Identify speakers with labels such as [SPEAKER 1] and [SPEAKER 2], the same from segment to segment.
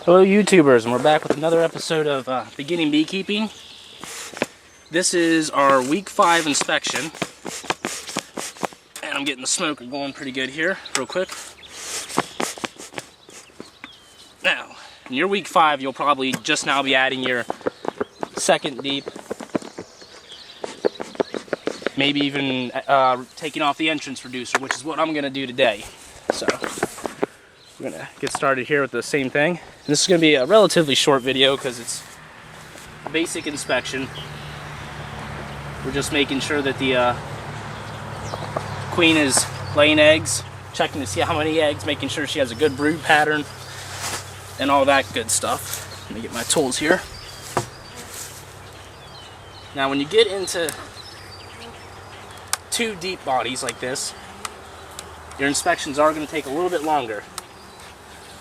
[SPEAKER 1] Hello YouTubers, and we're back with another episode of Beginning Beekeeping. This is our week 5 inspection, and I'm getting the smoker going pretty good here, real quick. Now, in your week 5, you'll probably just now be adding your second deep, maybe even taking off the entrance reducer, which is what I'm going to do today. So, we're going to get started here with the same thing. This is going to be a relatively short video because it's a basic inspection. We're just making sure that the queen is laying eggs, checking to see how many eggs, making sure she has a good brood pattern, and all that good stuff. Let me get my tools here. Now when you get into 2 deep bodies like this, your inspections are going to take a little bit longer.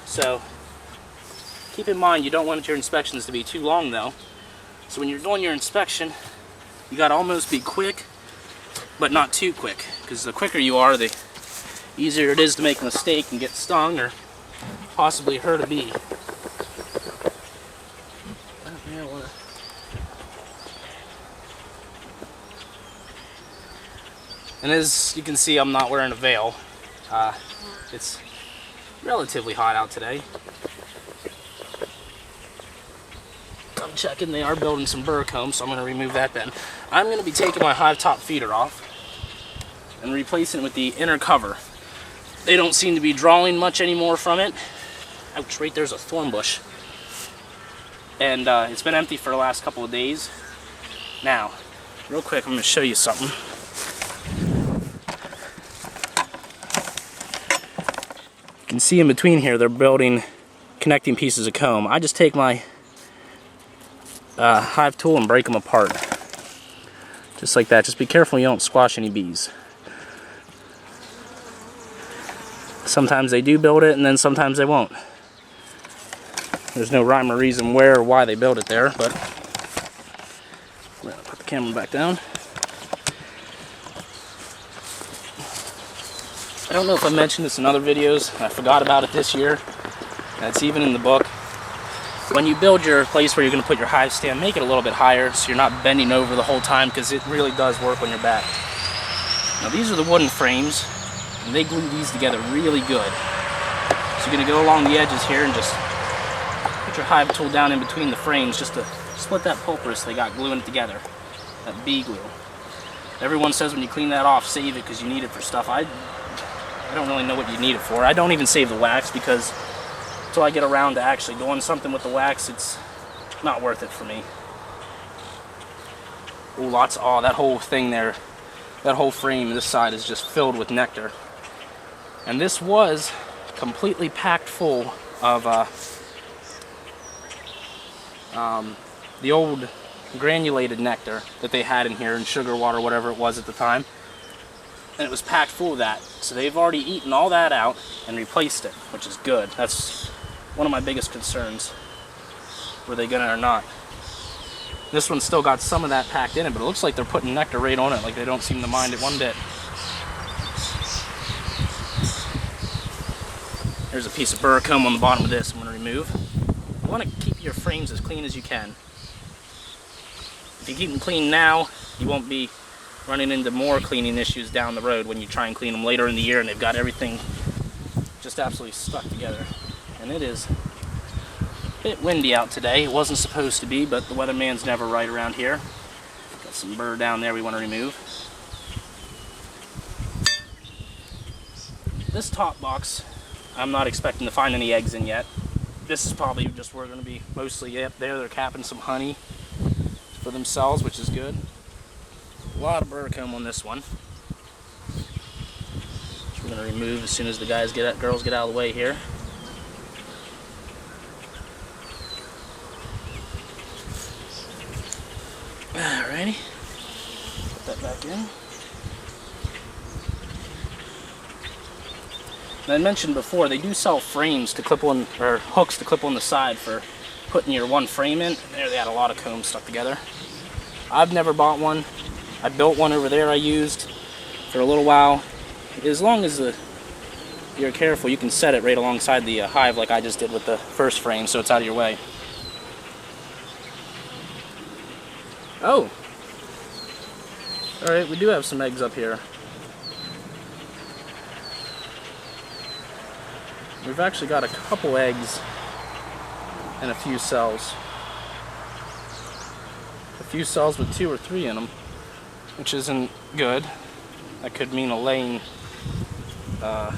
[SPEAKER 1] So keep in mind you don't want your inspections to be too long though. So when you're doing your inspection, you got to almost be quick, but not too quick, because the quicker you are, the easier it is to make a mistake and get stung or possibly hurt a bee. And as you can see, I'm not wearing a veil. It's relatively hot out today. I'm checking they are building some burr combs, so I'm going to remove that then. I'm going to be taking my hive top feeder off and replacing it with the inner cover. They don't seem to be drawing much anymore from it. Ouch, right there's a thorn bush. And it's been empty for the last couple of days. Now, real quick, I'm going to show you something. You can see in between here they're building connecting pieces of comb. I just take my hive tool and break them apart. Just like that. Just be careful you don't squash any bees. Sometimes they do build it and then sometimes they won't. There's no rhyme or reason where or why they build it there, but we're going to put the camera back down. I don't know if I mentioned this in other videos. I forgot about it this year. And it's even in the book. When you build your place where you're going to put your hive stand, make it a little bit higher so you're not bending over the whole time, because it really does work on your back. Now these are the wooden frames, and they glue these together really good. So you're going to go along the edges here and just put your hive tool down in between the frames just to split that pulpurus they got gluing it together, that bee glue. Everyone says when you clean that off, save it because you need it for stuff. I don't really know what you need it for. I don't even save the wax because until I get around to actually doing something with the wax, it's not worth it for me. Ooh, that whole thing there, that whole frame this side is just filled with nectar. And this was completely packed full of the old granulated nectar that they had in here, in sugar water, whatever it was at the time. And it was packed full of that. So they've already eaten all that out and replaced it, which is good. That's one of my biggest concerns. Were they gonna or not? This one's still got some of that packed in it, but it looks like they're putting nectar right on it, like they don't seem to mind it one bit. There's a piece of burr comb on the bottom of this I'm gonna remove. You wanna keep your frames as clean as you can. If you keep them clean now, you won't be running into more cleaning issues down the road when you try and clean them later in the year and they've got everything just absolutely stuck together. And it is a bit windy out today. It wasn't supposed to be, but the weatherman's never right around here. Got some burr down there we want to remove. This top box, I'm not expecting to find any eggs in yet. This is probably just where we're going to be mostly up there. They're capping some honey for themselves, which is good. A lot of burr comb on this one, which we're going to remove as soon as the girls get out of the way here. Alrighty, put that back in. And I mentioned before, they do sell frames to clip on, or hooks to clip on the side for putting your one frame in. There they had a lot of combs stuck together. I've never bought one. I built one over there I used for a little while. As long as the you're careful, you can set it right alongside the hive like I just did with the first frame, so it's out of your way. Oh! Alright, we do have some eggs up here. We've actually got a couple eggs and a few cells. A few cells with 2 or 3 in them, which isn't good. That could mean a laying, if I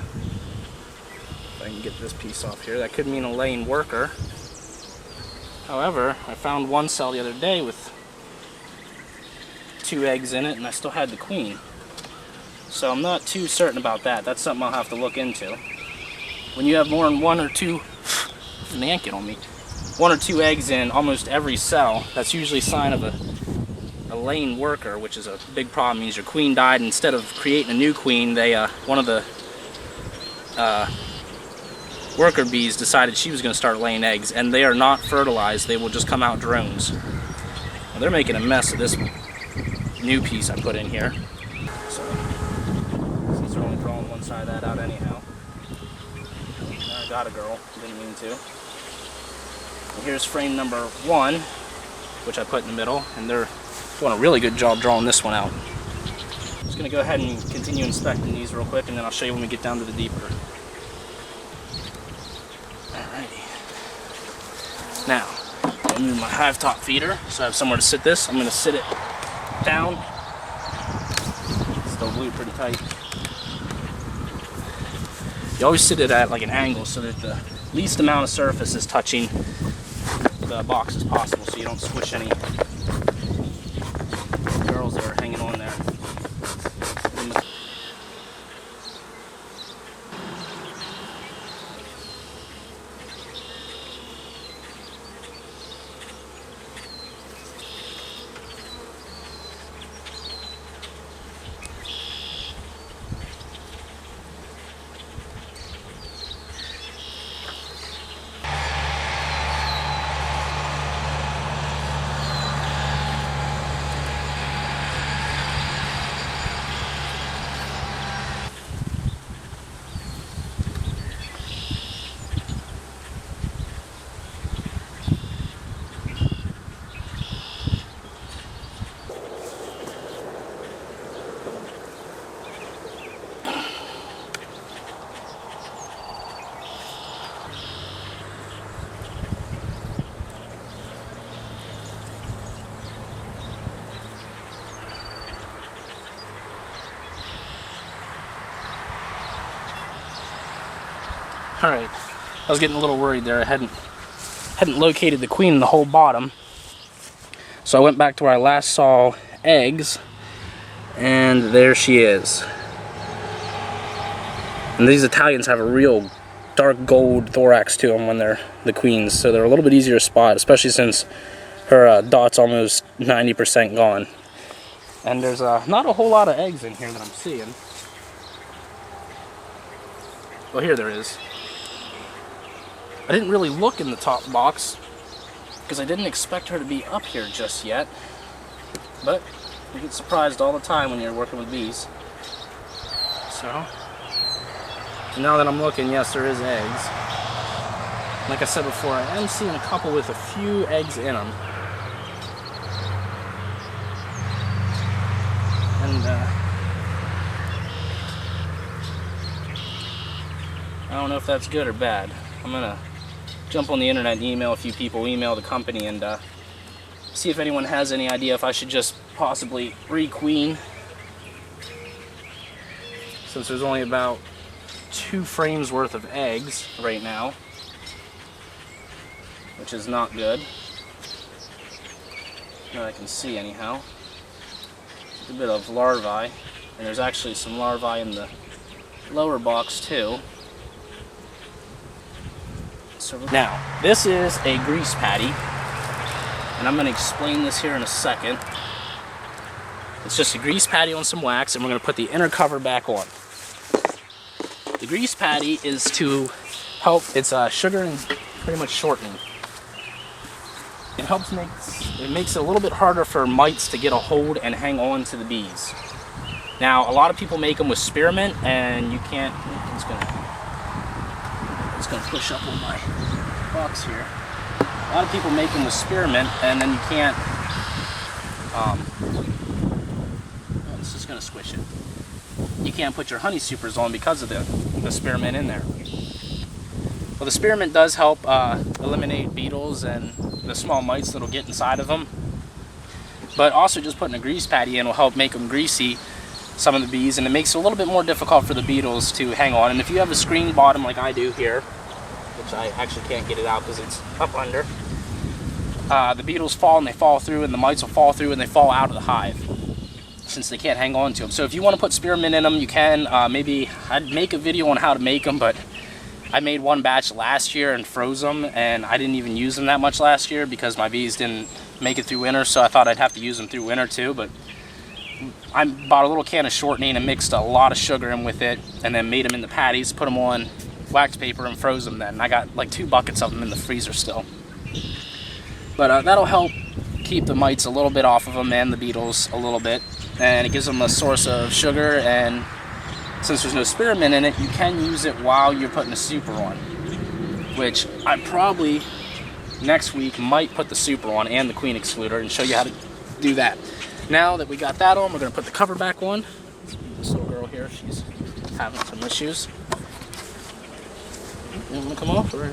[SPEAKER 1] can get this piece off here, that could mean a laying worker. However, I found one cell the other day with 2 eggs in it, and I still had the queen. So I'm not too certain about that. That's something I'll have to look into. When you have more than 1 or 2, man, get on me, 1 or 2 eggs in almost every cell, that's usually a sign of a laying worker, which is a big problem. It means your queen died. Instead of creating a new queen, they one of the worker bees decided she was going to start laying eggs, and they are not fertilized. They will just come out drones. Well, they're making a mess of this new piece I put in here. So, since they're only crawling one side of that out anyhow. I got a girl, didn't mean to. And here's frame number 1, which I put in the middle, and they're doing a really good job drawing this one out. I'm just going to go ahead and continue inspecting these real quick, and then I'll show you when we get down to the deeper. Alrighty. Now, I'll move my hive top feeder so I have somewhere to sit this. I'm going to sit it down. It's still glued pretty tight. You always sit it at like an angle so that the least amount of surface is touching the box as possible, so you don't squish any girls that are hanging on there. Alright, I was getting a little worried there. I hadn't located the queen in the whole bottom. So I went back to where I last saw eggs, and there she is. And these Italians have a real dark gold thorax to them when they're the queens, so they're a little bit easier to spot, especially since her dot's almost 90% gone. And there's not a whole lot of eggs in here that I'm seeing. Well, here there is. I didn't really look in the top box because I didn't expect her to be up here just yet. But you get surprised all the time when you're working with bees. So, now that I'm looking, yes, there is eggs. Like I said before, I am seeing a couple with a few eggs in them. And I don't know if that's good or bad. I'm gonna jump on the internet and email a few people, email the company, and see if anyone has any idea if I should just possibly re-queen, since there's only about 2 frames worth of eggs right now, which is not good. That I can see anyhow. A bit of larvae, and there's actually some larvae in the lower box too. So now, this is a grease patty, and I'm going to explain this here in a second. It's just a grease patty on some wax, and we're going to put the inner cover back on. The grease patty is to help, it's sugar and pretty much shortening. It makes it a little bit harder for mites to get a hold and hang on to the bees. Now, a lot of people make them with spearmint, and you can't, it's gonna Just gonna push up on my box here. A lot of people make them with spearmint, and then you can't. It's just gonna squish it. You can't put your honey supers on because of the spearmint in there. Well, the spearmint does help eliminate beetles and the small mites that'll get inside of them. But also just putting a grease patty in will help make them greasy, some of the bees, and it makes it a little bit more difficult for the beetles to hang on. And if you have a screen bottom like I do here, which I actually can't get it out because it's up under, the beetles fall and they fall through, and the mites will fall through and they fall out of the hive since they can't hang on to them. So if you want to put spearmint in them, you can. Maybe I'd make a video on how to make them, but I made one batch last year and froze them, and I didn't even use them that much last year because my bees didn't make it through winter, so I thought I'd have to use them through winter too. But I bought a little can of shortening and mixed a lot of sugar in with it, and then made them into patties, put them on wax paper and froze them then. And I got like 2 buckets of them in the freezer still. But that'll help keep the mites a little bit off of them and the beetles a little bit, and it gives them a source of sugar. And since there's no spearmint in it, you can use it while you're putting a super on, which I probably next week might put the super on and the queen excluder and show you how to do that. Now that we got that on, we're going to put the cover back on. This little girl here, she's having some issues. You want to come off? Or?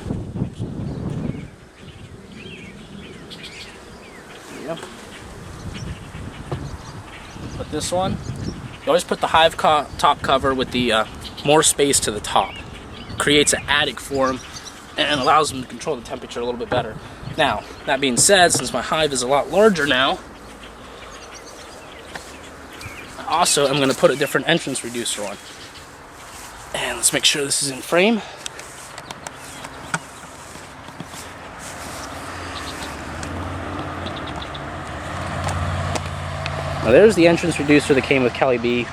[SPEAKER 1] There you go. Put this on. You always put the hive top cover with the more space to the top. Creates an attic for them and allows them to control the temperature a little bit better. Now, that being said, since my hive is a lot larger now, I also am going to put a different entrance reducer on. And let's make sure this is in frame. Now there's the entrance reducer that came with Kelly B.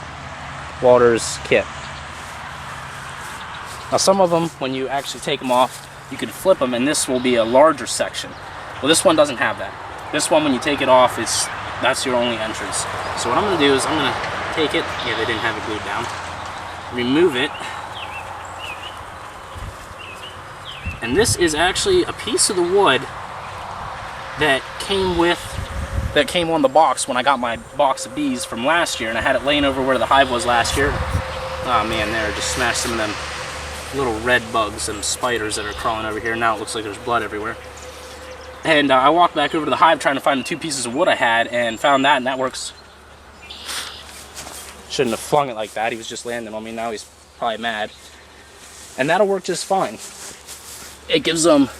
[SPEAKER 1] Walter's kit. Now some of them, when you actually take them off, you can flip them and this will be a larger section. Well, this one doesn't have that. This one, when you take it off, that's your only entrance. So what I'm going to do is I'm going to take it, yeah, they didn't have it glued down, remove it, and this is actually a piece of the wood that came on the box when I got my box of bees from last year, and I had it laying over where the hive was last year. Oh man, there, just smashed some of them little red bugs and spiders that are crawling over here. Now it looks like there's blood everywhere. And I walked back over to the hive trying to find the 2 pieces of wood I had, and found that, and that works. Shouldn't have flung it like that. He was just landing on me. Now he's probably mad. And that'll work just fine. It gives them,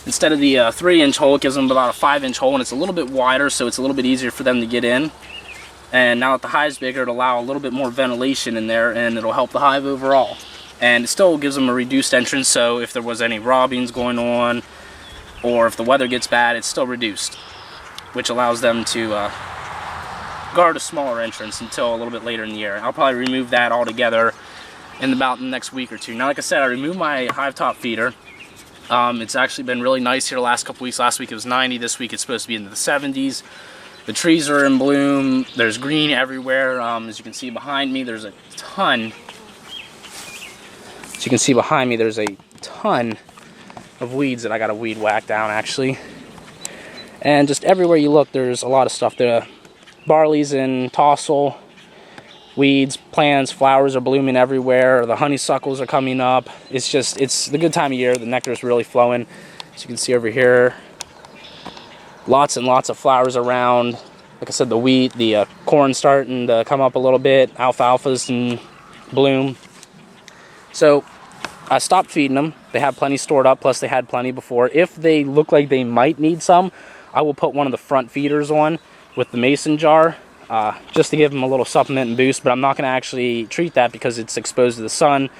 [SPEAKER 1] instead of the 3-inch hole, it gives them about a 5-inch hole, and it's a little bit wider, so it's a little bit easier for them to get in. And now that the hive's bigger, it'll allow a little bit more ventilation in there, and it'll help the hive overall. And it still gives them a reduced entrance, so if there was any robbings going on, or if the weather gets bad, it's still reduced, which allows them to guard a smaller entrance until a little bit later in the year. I'll probably remove that altogether in about the next week or 2. Now, like I said, I removed my hive top feeder. It's actually been really nice here the last couple weeks. Last week it was 90. This week it's supposed to be into the 70s. The trees are in bloom. There's green everywhere. As you can see behind me, there's a ton. As you can see behind me, there's a ton of weeds that I got to weed whack down, actually. And just everywhere you look, there's a lot of stuff. The barley's in tassel, weeds, plants, flowers are blooming everywhere. The honeysuckles are coming up. It's the good time of year. The nectar is really flowing. As you can see over here, lots and lots of flowers around. Like I said, the wheat, the corn starting to come up a little bit. Alfalfa's in bloom. So I stopped feeding them. They have plenty stored up, plus they had plenty before. If they look like they might need some, I will put one of the front feeders on with the mason jar, just to give them a little supplement and boost, but I'm not going to actually treat that because it's exposed to the sun.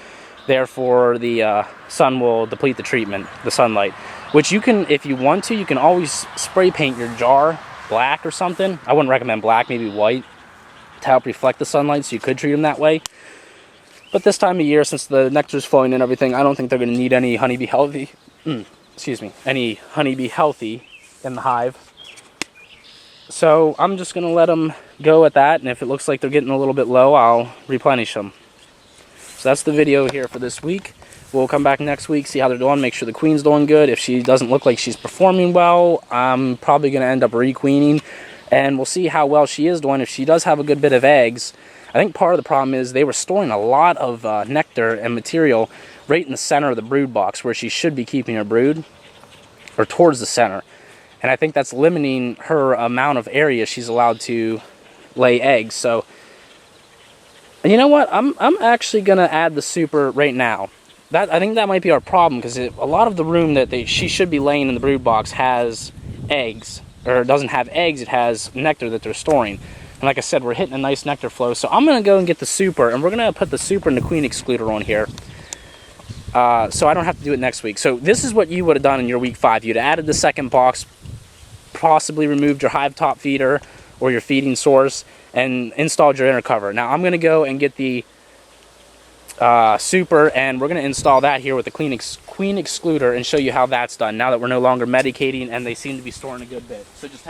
[SPEAKER 1] Therefore, the sun will deplete the treatment, the sunlight. Which you can, if you want to, you can always spray paint your jar black or something. I wouldn't recommend black, maybe white, to help reflect the sunlight, so you could treat them that way. But this time of year, since the nectar's flowing and everything, I don't think they're going to need any honeybee healthy. Any honeybee healthy in the hive. So I'm just going to let them go at that, and if it looks like they're getting a little bit low, I'll replenish them. So that's the video here for this week. We'll come back next week, see how they're doing, make sure the queen's doing good. If she doesn't look like she's performing well, I'm probably going to end up requeening, and we'll see how well she is doing. If she does have a good bit of eggs, I think part of the problem is they were storing a lot of nectar and material right in the center of the brood box where she should be keeping her brood, or towards the center. And I think that's limiting her amount of area she's allowed to lay eggs. So, you know what? I'm actually going to add the super right now. I think that might be our problem, because a lot of the room that she should be laying in the brood box has eggs, or it doesn't have eggs, it has nectar that they're storing. And like I said, we're hitting a nice nectar flow, so I'm going to go and get the super, and we're going to put the super and the queen excluder on here, so I don't have to do it next week. So this is what you would have done in your week 5. You'd added the second box, possibly removed your hive top feeder or your feeding source, and installed your inner cover. Now I'm going to go and get the super, and we're going to install that here with the queen excluder and show you how that's done now that we're no longer medicating and they seem to be storing a good bit. So just